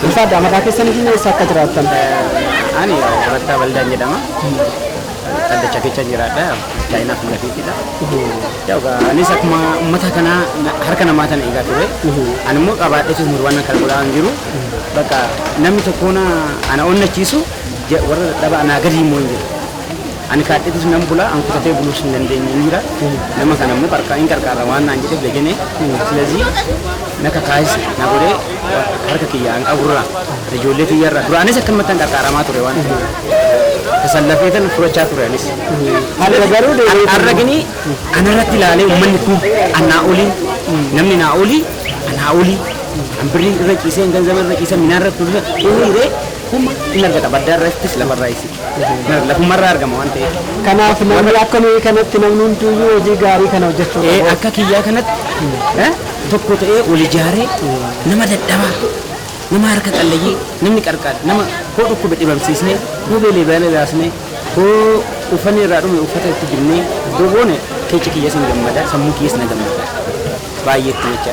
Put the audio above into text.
ulfaadha maqaa keessaniif eessa akka jiraattan? Ani Rataa Baldaan jedhama. Addacha keessa jiraadha. Chaayinaaf magafiitidha. Anis akkuma uummata kanaa harka namaa tana eegaa ture. Ani immoo qabaadheetu waan kan godhaa jiru. Bakka namni tokko ana onnachiisu warra dadhabaa anaa gadi immoo hin jiru. Ani kaadheetis nan bulaa an kutatee buluus hin dandeenye hin jira. Nama kana immoo hin qarqaarra waan naan jedheef leegene. Silazii naka kaayis na godhee harka kiyya an qaburraa ijoollee kiyyarra duraanis akkanumatti an qarqaaramaa ture waan tasallafeetan furachaa ture anis. Har'a garuu arraganii anarratti ilaalee uummanni kun anaa olii namni naa olii anaa olii an birrii irra ciisee ganzama irra ciisee minaan irratti uliree humna hin argata baddaa irrattis lafarraa isi lafumarraa argama waan ta'eef. Kanaaf namni akkamii kanatti namni hunduyyuu hojii gaarii kana hojjechuu qabu. Akka kiyyaa kanatti tokko ta'ee ol ijaaree nama dadhabaa nama harka qalleeyyii namni qarqaar nama koo dhukkuba dhibamsiisnee koo beelee baasnee koo uffanni irraa dhume uffata itti jennee dogoone keessa kiyya sin gammada sammuu kiyyas na gammada baay'eetti jecha.